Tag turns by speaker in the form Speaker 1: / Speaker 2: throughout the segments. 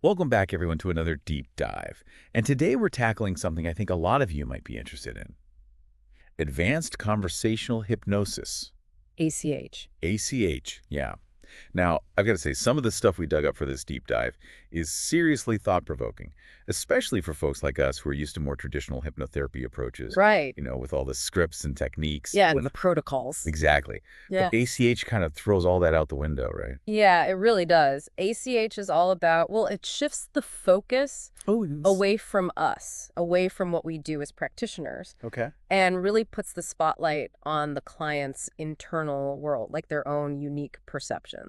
Speaker 1: Welcome back, everyone, to another deep dive. And today we're tackling something I think a lot of you might be interested in. Advanced Conversational Hypnosis.
Speaker 2: ACH.
Speaker 1: ACH, yeah. Now, I've got to say, some of the stuff we dug up for this deep dive is seriously thought-provoking, especially for folks like us who are used to more traditional hypnotherapy approaches,
Speaker 2: Right.
Speaker 1: with all the scripts and techniques.
Speaker 2: Yeah, and the protocols.
Speaker 1: Exactly.
Speaker 2: Yeah.
Speaker 1: But ACH kind of throws all that out the window, right?
Speaker 2: Yeah, it really does. ACH is all about, well, it shifts the focus away from us, away from what we do as practitioners,
Speaker 1: Okay.
Speaker 2: and really puts the spotlight on the client's internal world, like their own unique perceptions.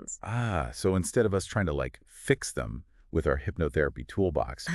Speaker 1: So instead of us trying to fix them with our hypnotherapy toolbox,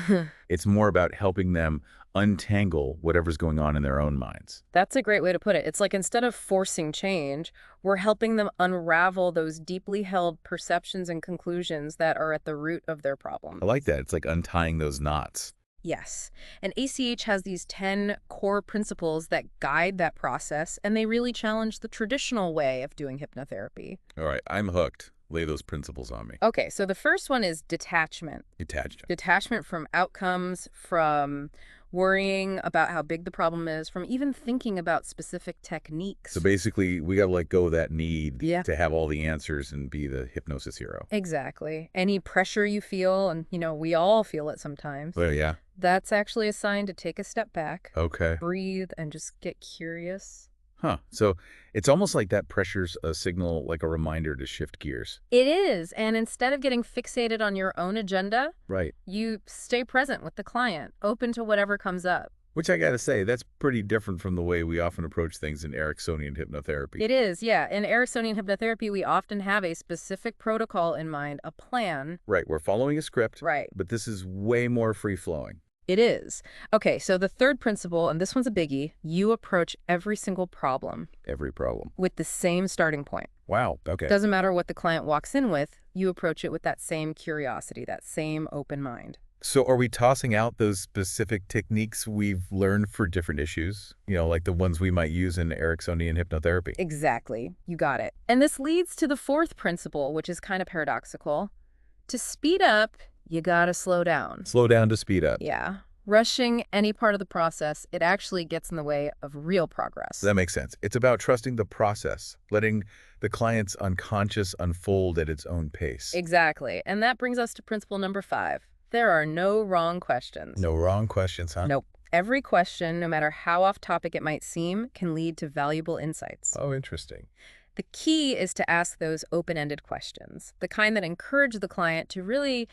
Speaker 1: it's more about helping them untangle whatever's going on in their own minds.
Speaker 2: That's a great way to put it. It's like instead of forcing change, we're helping them unravel those deeply held perceptions and conclusions that are at the root of their problems.
Speaker 1: I like that. It's like untying those knots.
Speaker 2: Yes. And ACH has these 10 core principles that guide that process, and they really challenge the traditional way of doing hypnotherapy.
Speaker 1: All right, I'm hooked. Lay those principles on me.
Speaker 2: Okay, so the first one is detachment.
Speaker 1: Detached.
Speaker 2: Detachment from outcomes, from worrying about how big the problem is, from even thinking about specific techniques.
Speaker 1: So basically, we got to let go of that need
Speaker 2: Yeah.
Speaker 1: to have all the answers and be the hypnosis hero.
Speaker 2: Exactly. Any pressure you feel, and we all feel it sometimes,
Speaker 1: Oh, yeah.
Speaker 2: that's actually a sign to take a step back,
Speaker 1: Okay.
Speaker 2: breathe, and just get curious.
Speaker 1: Huh. So it's almost like that pressure's a signal, like a reminder to shift gears.
Speaker 2: It is, and instead of getting fixated on your own agenda,
Speaker 1: Right.
Speaker 2: you stay present with the client, open to whatever comes up.
Speaker 1: Which I got to say, that's pretty different from the way we often approach things in Ericksonian hypnotherapy.
Speaker 2: It is, yeah. In Ericksonian hypnotherapy, we often have a specific protocol in mind, a plan.
Speaker 1: Right. We're following a script.
Speaker 2: Right.
Speaker 1: But this is way more free-flowing.
Speaker 2: It is. Okay, so the third principle, and this one's a biggie, you approach every single problem
Speaker 1: Every problem.
Speaker 2: with the same starting point.
Speaker 1: Wow. Okay.
Speaker 2: Doesn't matter what the client walks in with, you approach it with that same curiosity, that same open mind.
Speaker 1: So are we tossing out those specific techniques we've learned for different issues? Like the ones we might use in Ericksonian hypnotherapy?
Speaker 2: Exactly. You got it. And this leads to the fourth principle, which is kind of paradoxical. To speed up, you gotta slow down.
Speaker 1: Slow down to speed up.
Speaker 2: Yeah. Rushing any part of the process, it actually gets in the way of real progress.
Speaker 1: That makes sense. It's about trusting the process, letting the client's unconscious unfold at its own pace.
Speaker 2: Exactly. And that brings us to principle number 5. There are no wrong questions.
Speaker 1: No wrong questions, huh?
Speaker 2: Nope. Every question, no matter how off topic it might seem, can lead to valuable insights.
Speaker 1: Oh, interesting.
Speaker 2: The key is to ask those open-ended questions, the kind that encourage the client to really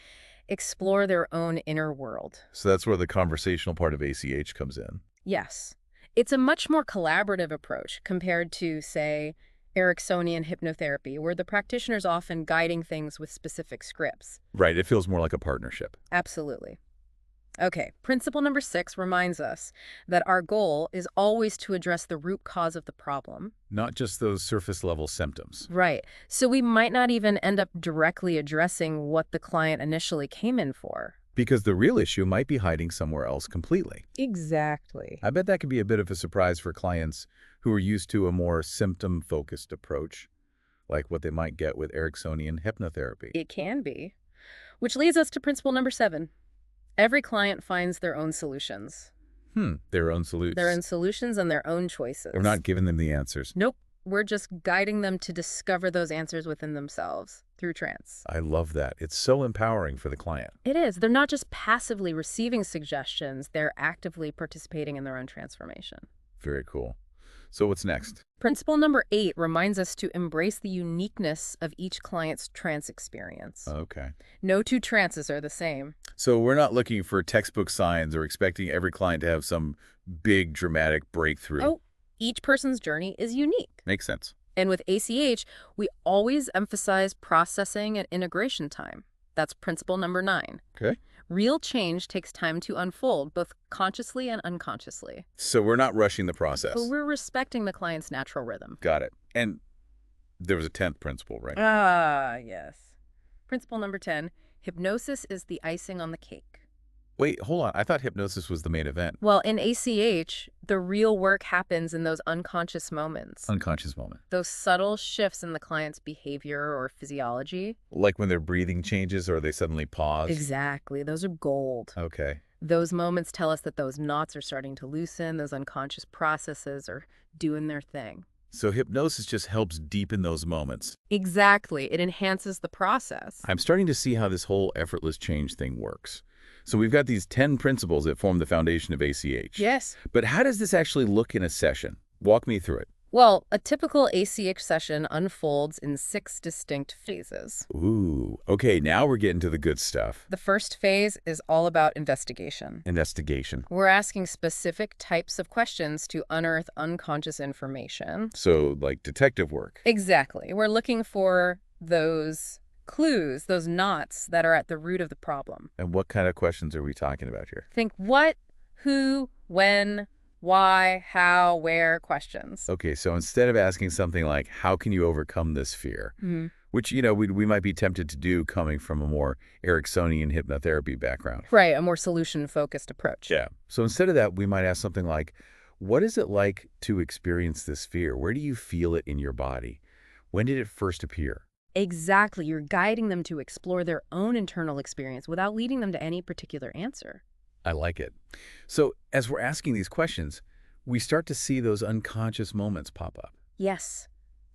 Speaker 2: explore their own inner world.
Speaker 1: So that's where the conversational part of ACH comes in.
Speaker 2: Yes. It's a much more collaborative approach compared to, say, Ericksonian hypnotherapy, where the practitioner's often guiding things with specific scripts.
Speaker 1: Right. It feels more like a partnership.
Speaker 2: Absolutely. Okay, principle number 6 reminds us that our goal is always to address the root cause of the problem.
Speaker 1: Not just those surface level symptoms.
Speaker 2: Right. So we might not even end up directly addressing what the client initially came in for.
Speaker 1: Because the real issue might be hiding somewhere else completely.
Speaker 2: Exactly.
Speaker 1: I bet that could be a bit of a surprise for clients who are used to a more symptom-focused approach, like what they might get with Ericksonian hypnotherapy.
Speaker 2: It can be. Which leads us to principle number 7. Every client finds their own solutions.
Speaker 1: Their own solutions.
Speaker 2: Their own solutions and their own choices.
Speaker 1: We're not giving them the answers.
Speaker 2: Nope. We're just guiding them to discover those answers within themselves through trance.
Speaker 1: I love that. It's so empowering for the client.
Speaker 2: It is. They're not just passively receiving suggestions, they're actively participating in their own transformation.
Speaker 1: Very cool. So what's next?
Speaker 2: Principle number 8 reminds us to embrace the uniqueness of each client's trance experience.
Speaker 1: Okay.
Speaker 2: No two trances are the same.
Speaker 1: So we're not looking for textbook signs or expecting every client to have some big dramatic breakthrough.
Speaker 2: Oh, each person's journey is unique.
Speaker 1: Makes sense.
Speaker 2: And with ACH, we always emphasize processing and integration time. That's principle number 9.
Speaker 1: Okay.
Speaker 2: Real change takes time to unfold, both consciously and unconsciously.
Speaker 1: So we're not rushing the process.
Speaker 2: But we're respecting the client's natural rhythm.
Speaker 1: Got it. And there was a 10th principle, right?
Speaker 2: Ah, yes. Principle number 10, hypnosis is the icing on the cake.
Speaker 1: Wait, hold on. I thought hypnosis was the main event.
Speaker 2: Well, in ACH, the real work happens in those unconscious moments.
Speaker 1: Unconscious moment.
Speaker 2: Those subtle shifts in the client's behavior or physiology.
Speaker 1: Like when their breathing changes or they suddenly pause?
Speaker 2: Exactly. Those are gold.
Speaker 1: Okay.
Speaker 2: Those moments tell us that those knots are starting to loosen, those unconscious processes are doing their thing.
Speaker 1: So hypnosis just helps deepen those moments.
Speaker 2: Exactly. It enhances the process.
Speaker 1: I'm starting to see how this whole effortless change thing works. So we've got these 10 principles that form the foundation of ACH.
Speaker 2: Yes.
Speaker 1: But how does this actually look in a session? Walk me through it.
Speaker 2: Well, a typical ACH session unfolds in 6 distinct phases.
Speaker 1: Ooh, okay, now we're getting to the good stuff.
Speaker 2: The first phase is all about investigation.
Speaker 1: Investigation.
Speaker 2: We're asking specific types of questions to unearth unconscious information.
Speaker 1: So, like detective work.
Speaker 2: Exactly. We're looking for those clues, those knots that are at the root of the problem.
Speaker 1: And what kind of questions are we talking about here?
Speaker 2: Think what, who, when, why, how, where questions.
Speaker 1: Okay, so instead of asking something like, how can you overcome this fear?
Speaker 2: Mhm.
Speaker 1: Which, we might be tempted to do coming from a more Ericksonian hypnotherapy background.
Speaker 2: Right, a more solution-focused approach.
Speaker 1: Yeah. So instead of that, we might ask something like, what is it like to experience this fear? Where do you feel it in your body? When did it first appear?
Speaker 2: Exactly. You're guiding them to explore their own internal experience without leading them to any particular answer.
Speaker 1: I like it. So as we're asking these questions, we start to see those unconscious moments pop up.
Speaker 2: Yes.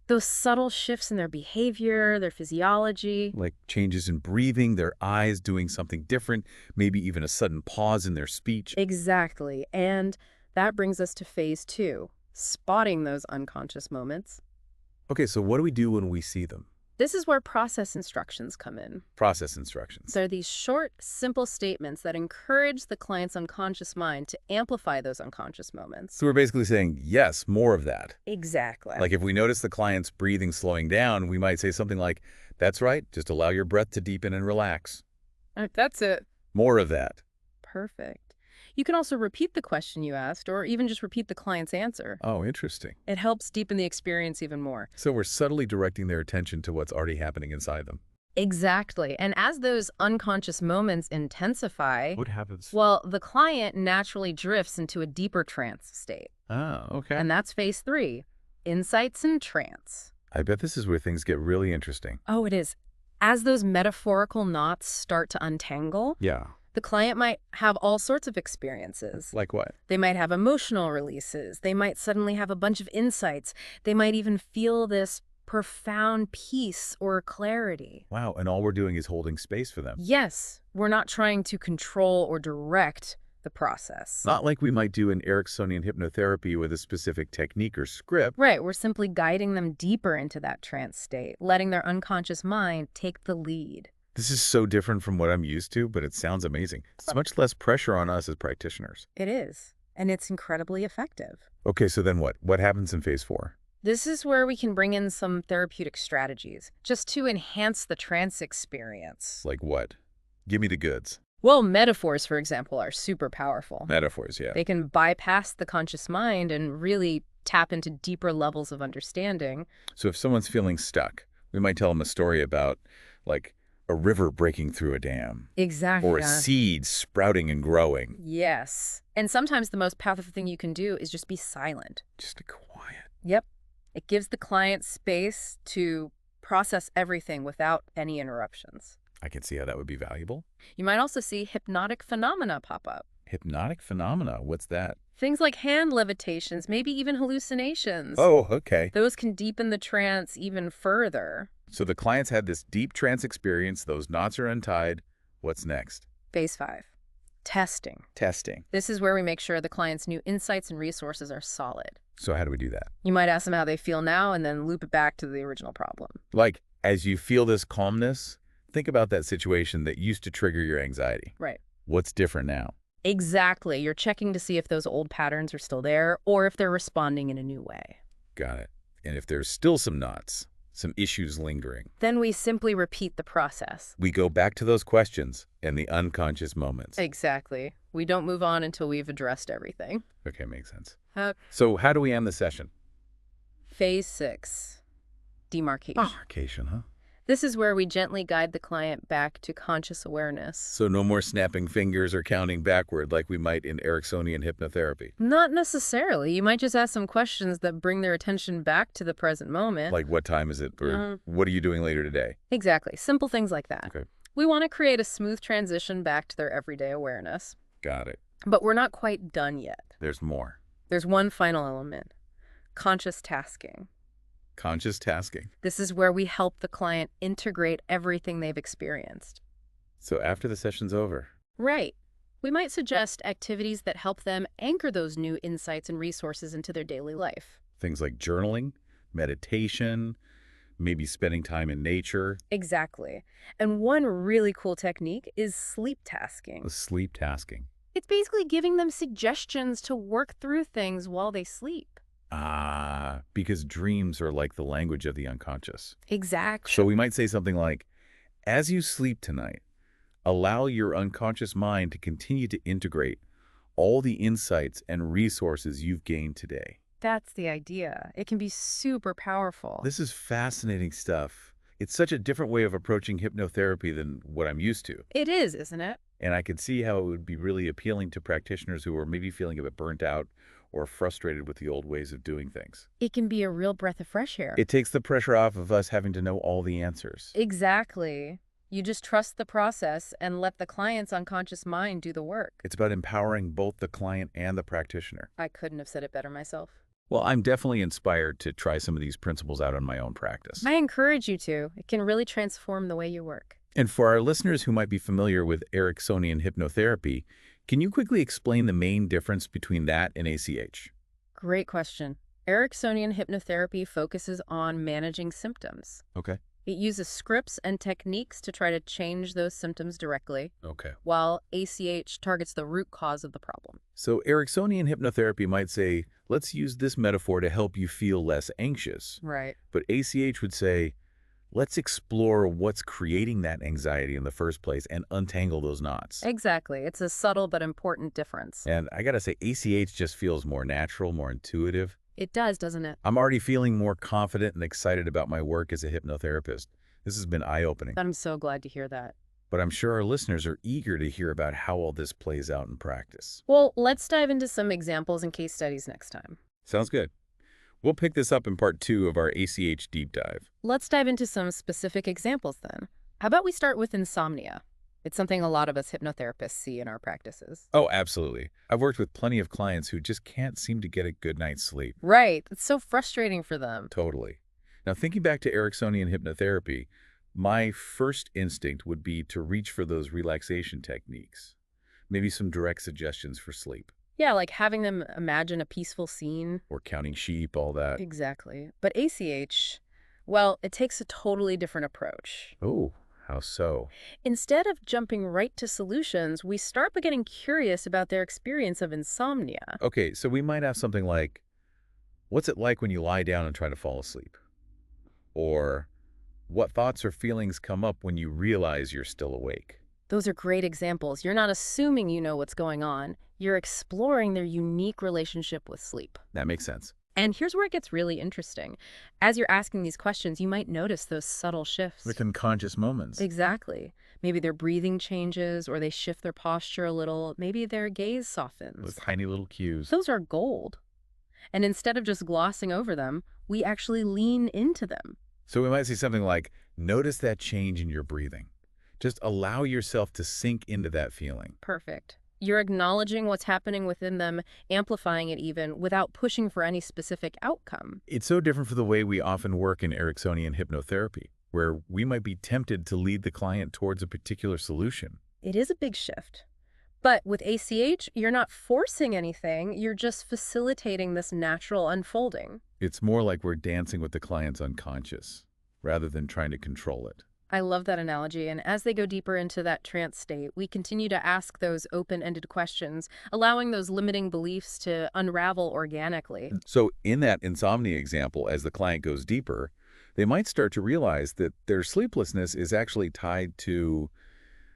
Speaker 2: Those subtle shifts in their behavior, their physiology.
Speaker 1: Like changes in breathing, their eyes doing something different, maybe even a sudden pause in their speech.
Speaker 2: Exactly. And that brings us to phase 2, spotting those unconscious moments.
Speaker 1: Okay, so what do we do when we see them?
Speaker 2: This is where process instructions come in.
Speaker 1: Process instructions.
Speaker 2: They're these short, simple statements that encourage the client's unconscious mind to amplify those unconscious moments.
Speaker 1: So we're basically saying, yes, more of that.
Speaker 2: Exactly.
Speaker 1: Like if we notice the client's breathing slowing down, we might say something like, that's right, just allow your breath to deepen and relax.
Speaker 2: That's it.
Speaker 1: More of that.
Speaker 2: Perfect. You can also repeat the question you asked, or even just repeat the client's answer.
Speaker 1: Oh, interesting.
Speaker 2: It helps deepen the experience even more.
Speaker 1: So we're subtly directing their attention to what's already happening inside them.
Speaker 2: Exactly. And as those unconscious moments intensify,
Speaker 1: What happens?
Speaker 2: well, the client naturally drifts into a deeper trance state.
Speaker 1: Oh, okay.
Speaker 2: And that's phase 3, insights and trance.
Speaker 1: I bet this is where things get really interesting.
Speaker 2: Oh, it is. As those metaphorical knots start to untangle,
Speaker 1: Yeah.
Speaker 2: the client might have all sorts of experiences.
Speaker 1: Like what?
Speaker 2: They might have emotional releases. They might suddenly have a bunch of insights. They might even feel this profound peace or clarity.
Speaker 1: Wow, and all we're doing is holding space for them.
Speaker 2: Yes, we're not trying to control or direct the process.
Speaker 1: Not like we might do in Ericksonian hypnotherapy with a specific technique or script.
Speaker 2: Right, we're simply guiding them deeper into that trance state, letting their unconscious mind take the lead.
Speaker 1: This is so different from what I'm used to, but it sounds amazing. It's much less pressure on us as practitioners.
Speaker 2: It is, and it's incredibly effective.
Speaker 1: Okay, so then what? What happens in phase 4?
Speaker 2: This is where we can bring in some therapeutic strategies, just to enhance the trance experience.
Speaker 1: Like what? Give me the goods.
Speaker 2: Well, metaphors, for example, are super powerful.
Speaker 1: Metaphors, yeah.
Speaker 2: They can bypass the conscious mind and really tap into deeper levels of understanding.
Speaker 1: So if someone's feeling stuck, we might tell them a story about, like, a river breaking through a dam.
Speaker 2: Exactly.
Speaker 1: Or a seed sprouting and growing.
Speaker 2: Yes. And sometimes the most powerful thing you can do is just be silent.
Speaker 1: Just quiet.
Speaker 2: Yep. It gives the client space to process everything without any interruptions.
Speaker 1: I can see how that would be valuable.
Speaker 2: You might also see hypnotic phenomena pop up.
Speaker 1: Hypnotic phenomena, what's that?
Speaker 2: Things like hand levitations, maybe even hallucinations.
Speaker 1: Oh, okay.
Speaker 2: Those can deepen the trance even further.
Speaker 1: So the client's had this deep trance experience, those knots are untied. What's next?
Speaker 2: Phase 5, testing.
Speaker 1: Testing.
Speaker 2: This is where we make sure the client's new insights and resources are solid.
Speaker 1: So how do we do that?
Speaker 2: You might ask them how they feel now and then loop it back to the original problem.
Speaker 1: Like, as you feel this calmness, think about that situation that used to trigger your anxiety.
Speaker 2: Right.
Speaker 1: What's different now?
Speaker 2: Exactly. You're checking to see if those old patterns are still there or if they're responding in a new way.
Speaker 1: Got it. And if there's still some knots, some issues lingering,
Speaker 2: Then we simply repeat the process.
Speaker 1: we go back to those questions and the unconscious moments.
Speaker 2: Exactly. We don't move on until we've addressed everything.
Speaker 1: Okay, makes sense.
Speaker 2: Uh,
Speaker 1: So how do we end the session?
Speaker 2: Phase 6, demarcation.
Speaker 1: Demarcation, huh?
Speaker 2: This is where we gently guide the client back to conscious awareness.
Speaker 1: So no more snapping fingers or counting backward like we might in Ericksonian hypnotherapy.
Speaker 2: Not necessarily. You might just ask some questions that bring their attention back to the present moment.
Speaker 1: Like what time is it? Or what are you doing later today?
Speaker 2: Exactly. Simple things like that.
Speaker 1: Okay.
Speaker 2: We want to create a smooth transition back to their everyday awareness.
Speaker 1: Got it.
Speaker 2: But we're not quite done yet.
Speaker 1: There's more.
Speaker 2: There's one final element: conscious tasking.
Speaker 1: Conscious tasking.
Speaker 2: This is where we help the client integrate everything they've experienced.
Speaker 1: So after the session's over.
Speaker 2: Right. We might suggest activities that help them anchor those new insights and resources into their daily life.
Speaker 1: Things like journaling, meditation, maybe spending time in nature.
Speaker 2: Exactly. And one really cool technique is sleep tasking.
Speaker 1: Sleep tasking.
Speaker 2: It's basically giving them suggestions to work through things while they sleep.
Speaker 1: Because dreams are like the language of the unconscious.
Speaker 2: Exactly.
Speaker 1: So we might say something like, as you sleep tonight, allow your unconscious mind to continue to integrate all the insights and resources you've gained today.
Speaker 2: That's the idea. It can be super powerful.
Speaker 1: This is fascinating stuff. It's such a different way of approaching hypnotherapy than what I'm used to.
Speaker 2: It is, isn't it?
Speaker 1: And I could see how it would be really appealing to practitioners who are maybe feeling a bit burnt out or frustrated with the old ways of doing things.
Speaker 2: It can be a real breath of fresh air.
Speaker 1: It takes the pressure off of us having to know all the answers.
Speaker 2: Exactly. You just trust the process and let the client's unconscious mind do the work.
Speaker 1: It's about empowering both the client and the practitioner.
Speaker 2: I couldn't have said it better myself.
Speaker 1: Well, I'm definitely inspired to try some of these principles out on my own practice.
Speaker 2: I encourage you to. It can really transform the way you work.
Speaker 1: And for our listeners who might be familiar with Ericksonian hypnotherapy, can you quickly explain the main difference between that and ACH?
Speaker 2: Great question. Ericksonian hypnotherapy focuses on managing symptoms.
Speaker 1: Okay.
Speaker 2: It uses scripts and techniques to try to change those symptoms directly,
Speaker 1: Okay.
Speaker 2: while ACH targets the root cause of the problem.
Speaker 1: So Ericksonian hypnotherapy might say, let's use this metaphor to help you feel less anxious.
Speaker 2: Right.
Speaker 1: But ACH would say, let's explore what's creating that anxiety in the first place and untangle those knots.
Speaker 2: Exactly. It's a subtle but important difference.
Speaker 1: And I gotta say, ACH just feels more natural, more intuitive.
Speaker 2: It does, doesn't it?
Speaker 1: I'm already feeling more confident and excited about my work as a hypnotherapist. This has been eye-opening.
Speaker 2: I'm so glad to hear that.
Speaker 1: But I'm sure our listeners are eager to hear about how all this plays out in practice.
Speaker 2: Well, let's dive into some examples and case studies next time.
Speaker 1: Sounds good. We'll pick this up in part 2 of our ACH deep dive.
Speaker 2: Let's dive into some specific examples then. How about we start with insomnia? It's something a lot of us hypnotherapists see in our practices.
Speaker 1: Oh, absolutely. I've worked with plenty of clients who just can't seem to get a good night's sleep.
Speaker 2: Right. It's so frustrating for them.
Speaker 1: Totally. Now, thinking back to Ericksonian hypnotherapy, my first instinct would be to reach for those relaxation techniques. Maybe some direct suggestions for sleep.
Speaker 2: Yeah, like having them imagine a peaceful scene.
Speaker 1: Or counting sheep, all that.
Speaker 2: Exactly. But ACH, well, it takes a totally different approach.
Speaker 1: Oh, how so?
Speaker 2: Instead of jumping right to solutions, we start by getting curious about their experience of insomnia.
Speaker 1: Okay, so we might have something like, what's it like when you lie down and try to fall asleep? Or, what thoughts or feelings come up when you realize you're still awake?
Speaker 2: Those are great examples. You're not assuming you know what's going on. You're exploring their unique relationship with sleep.
Speaker 1: That makes sense.
Speaker 2: And here's where it gets really interesting. As you're asking these questions, you might notice those subtle shifts.
Speaker 1: Like unconscious moments.
Speaker 2: Exactly. Maybe their breathing changes or they shift their posture a little. Maybe their gaze softens.
Speaker 1: With tiny little cues.
Speaker 2: Those are gold. And instead of just glossing over them, we actually lean into them.
Speaker 1: So we might say something like, notice that change in your breathing. Just allow yourself to sink into that feeling.
Speaker 2: Perfect. You're acknowledging what's happening within them, amplifying it even, without pushing for any specific outcome.
Speaker 1: It's so different from the way we often work in Ericksonian hypnotherapy, where we might be tempted to lead the client towards a particular solution.
Speaker 2: It is a big shift. But with ACH, you're not forcing anything, you're just facilitating this natural unfolding.
Speaker 1: It's more like we're dancing with the client's unconscious, rather than trying to control it.
Speaker 2: I love that analogy, and as they go deeper into that trance state, we continue to ask those open-ended questions, allowing those limiting beliefs to unravel organically.
Speaker 1: So in that insomnia example, as the client goes deeper, they might start to realize that their sleeplessness is actually tied to,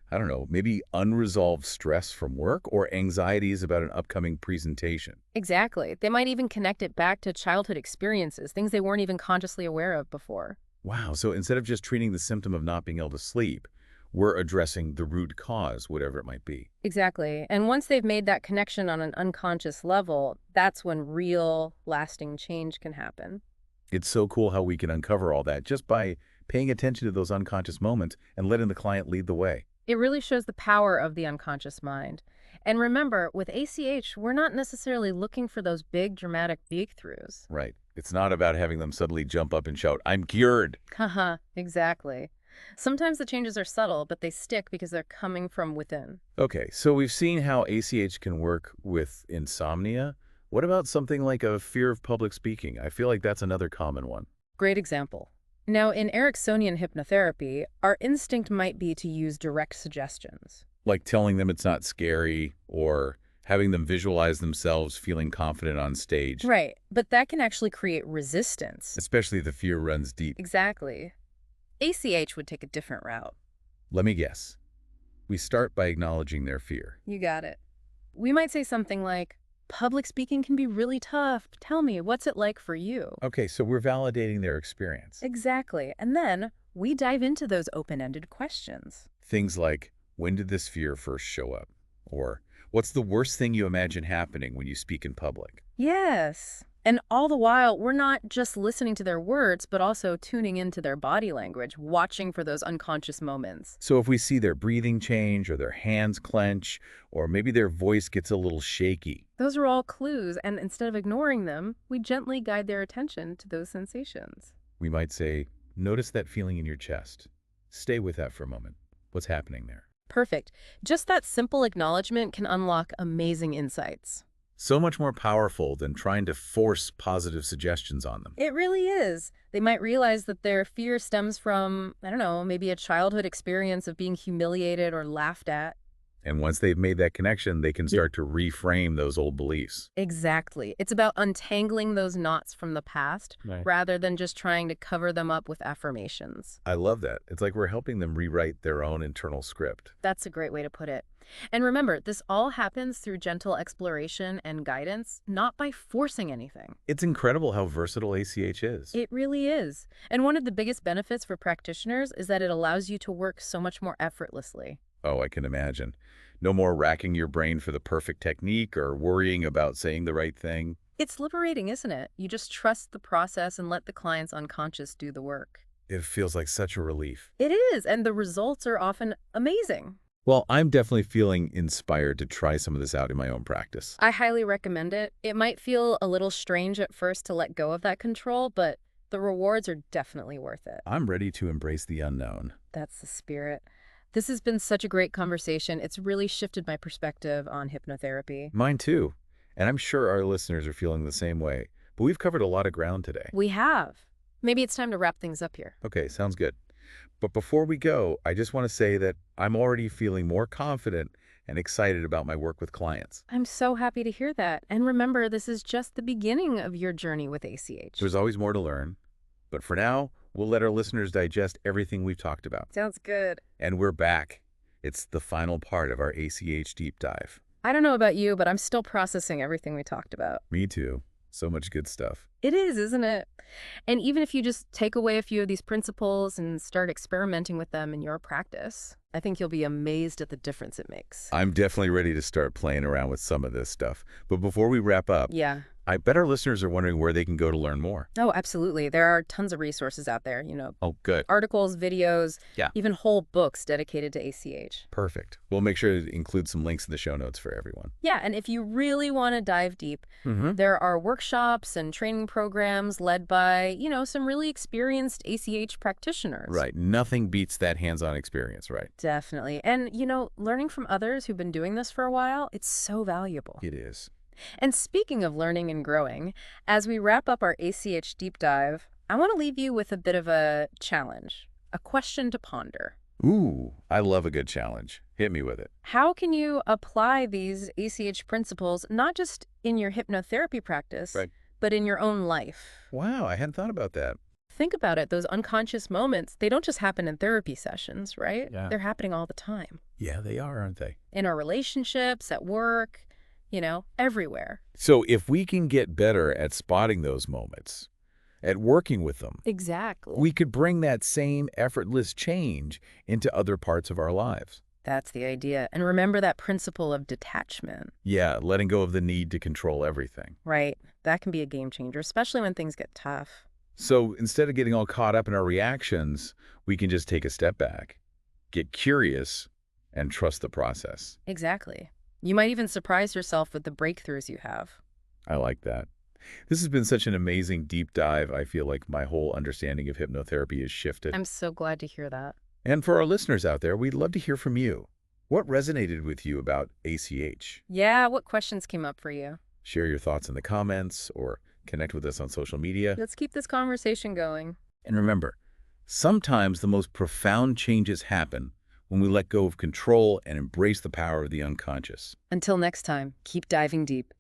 Speaker 1: I don't know, maybe unresolved stress from work or anxieties about an upcoming presentation.
Speaker 2: Exactly. They might even connect it back to childhood experiences, things they weren't even consciously aware of before.
Speaker 1: Wow, so instead of just treating the symptom of not being able to sleep, we're addressing the root cause, whatever it might be.
Speaker 2: Exactly. And once they've made that connection on an unconscious level, that's when real, lasting change can happen.
Speaker 1: It's so cool how we can uncover all that just by paying attention to those unconscious moments and letting the client lead the way.
Speaker 2: It really shows the power of the unconscious mind. And remember, with ACH, we're not necessarily looking for those big dramatic breakthroughs.
Speaker 1: Right. It's not about having them suddenly jump up and shout, "I'm cured."
Speaker 2: Haha, exactly. Sometimes the changes are subtle, but they stick because they're coming from within.
Speaker 1: Okay, so we've seen how ACH can work with insomnia. What about something like a fear of public speaking? I feel like that's another common one.
Speaker 2: Great example. Now, in Ericksonian hypnotherapy, our instinct might be to use direct suggestions.
Speaker 1: Like telling them it's not scary or having them visualize themselves feeling confident on stage,
Speaker 2: Right, but that can actually create resistance.
Speaker 1: especially if the fear runs deep.
Speaker 2: Exactly. ACH would take a different route.
Speaker 1: Let me guess. We start by acknowledging their fear.
Speaker 2: You got it. We might say something like, public speaking can be really tough. Tell me, what's it like for you?
Speaker 1: Okay, so we're validating their experience.
Speaker 2: Exactly. And then we dive into those open-ended questions.
Speaker 1: Things like, when did this fear first show up? Or, what's the worst thing you imagine happening when you speak in public?
Speaker 2: Yes. And all the while, we're not just listening to their words, but also tuning into their body language, watching for those unconscious moments.
Speaker 1: So if we see their breathing change or their hands clench, or maybe their voice gets a little shaky,
Speaker 2: Those are all clues, and instead of ignoring them, we gently guide their attention to those sensations.
Speaker 1: we might say, notice that feeling in your chest. Stay with that for a moment. What's happening there?
Speaker 2: Perfect. Just that simple acknowledgement can unlock amazing insights.
Speaker 1: So much more powerful than trying to force positive suggestions on them.
Speaker 2: It really is. They might realize that their fear stems from, I don't know, maybe a childhood experience of being humiliated or laughed at.
Speaker 1: And once they've made that connection, they can start to reframe those old beliefs.
Speaker 2: Exactly. It's about untangling those knots from the past
Speaker 1: Right.
Speaker 2: rather than just trying to cover them up with affirmations.
Speaker 1: I love that. It's like we're helping them rewrite their own internal script.
Speaker 2: That's a great way to put it. And remember, this all happens through gentle exploration and guidance, not by forcing anything.
Speaker 1: It's incredible how versatile ACH is.
Speaker 2: It really is. And one of the biggest benefits for practitioners is that it allows you to work so much more effortlessly.
Speaker 1: Oh, I can imagine. No more racking your brain for the perfect technique or worrying about saying the right thing.
Speaker 2: It's liberating, isn't it? You just trust the process and let the client's unconscious do the work.
Speaker 1: It feels like such a relief.
Speaker 2: It is, and the results are often amazing.
Speaker 1: Well, I'm definitely feeling inspired to try some of this out in my own practice.
Speaker 2: I highly recommend it. It might feel a little strange at first to let go of that control, but the rewards are definitely worth it.
Speaker 1: I'm ready to embrace the unknown.
Speaker 2: That's the spirit. This has been such a great conversation. It's really shifted my perspective on hypnotherapy.
Speaker 1: Mine too. And I'm sure our listeners are feeling the same way. But we've covered a lot of ground today.
Speaker 2: We have. Maybe it's time to wrap things up here.
Speaker 1: Okay, sounds good. But before we go, I just want to say that I'm already feeling more confident and excited about my work with clients.
Speaker 2: I'm so happy to hear that. And remember, this is just the beginning of your journey with ACH.
Speaker 1: There's always more to learn. But for now, we'll let our listeners digest everything we've talked about.
Speaker 2: Sounds good.
Speaker 1: And we're back. It's the final part of our ACH deep dive.
Speaker 2: I don't know about you, but I'm still processing everything we talked about.
Speaker 1: Me too. So much good stuff.
Speaker 2: It is, isn't it? And even if you just take away a few of these principles and start experimenting with them in your practice, I think you'll be amazed at the difference it makes.
Speaker 1: I'm definitely ready to start playing around with some of this stuff. But before we wrap up,
Speaker 2: Yeah.
Speaker 1: I bet our listeners are wondering where they can go to learn more.
Speaker 2: Oh, absolutely. There are tons of resources out there,
Speaker 1: Oh, good.
Speaker 2: articles, videos,
Speaker 1: Yeah.
Speaker 2: even whole books dedicated to ACH.
Speaker 1: Perfect. We'll make sure to include some links in the show notes for everyone.
Speaker 2: Yeah, and if you really want to dive deep,
Speaker 1: Mm-hmm.
Speaker 2: there are workshops and training programs led by, some really experienced ACH practitioners.
Speaker 1: Right. Nothing beats that hands-on experience, right?
Speaker 2: Definitely. And, learning from others who've been doing this for a while, it's so valuable.
Speaker 1: It is.
Speaker 2: And speaking of learning and growing, as we wrap up our ACH deep dive, I want to leave you with a bit of a challenge, a question to ponder.
Speaker 1: Ooh, I love a good challenge. Hit me with it.
Speaker 2: How can you apply these ACH principles not just in your hypnotherapy practice,
Speaker 1: Right.
Speaker 2: but in your own life?
Speaker 1: Wow, I hadn't thought about that.
Speaker 2: Think about it. Those unconscious moments, they don't just happen in therapy sessions, right?
Speaker 1: Yeah.
Speaker 2: They're happening all the time.
Speaker 1: Yeah, they are, aren't they?
Speaker 2: In our relationships, at work, everywhere.
Speaker 1: So if we can get better at spotting those moments at working with them.
Speaker 2: Exactly.
Speaker 1: We could bring that same effortless change into other parts of our lives.
Speaker 2: That's the idea. And remember that principle of detachment,
Speaker 1: Yeah, letting go of the need to control everything.
Speaker 2: right? That can be a game changer, especially when things get tough.
Speaker 1: So instead of getting all caught up in our reactions, we can just take a step back, get curious, and trust the process.
Speaker 2: Exactly. You might even surprise yourself with the breakthroughs you have.
Speaker 1: I like that. This has been such an amazing deep dive. I feel like my whole understanding of hypnotherapy has shifted.
Speaker 2: I'm so glad to hear that.
Speaker 1: And for our listeners out there, we'd love to hear from you. What resonated with you about ACH?
Speaker 2: Yeah, what questions came up for you?
Speaker 1: Share your thoughts in the comments or connect with us on social media.
Speaker 2: Let's keep this conversation going.
Speaker 1: And remember, sometimes the most profound changes happen when we let go of control and embrace the power of the unconscious.
Speaker 2: Until next time, keep diving deep.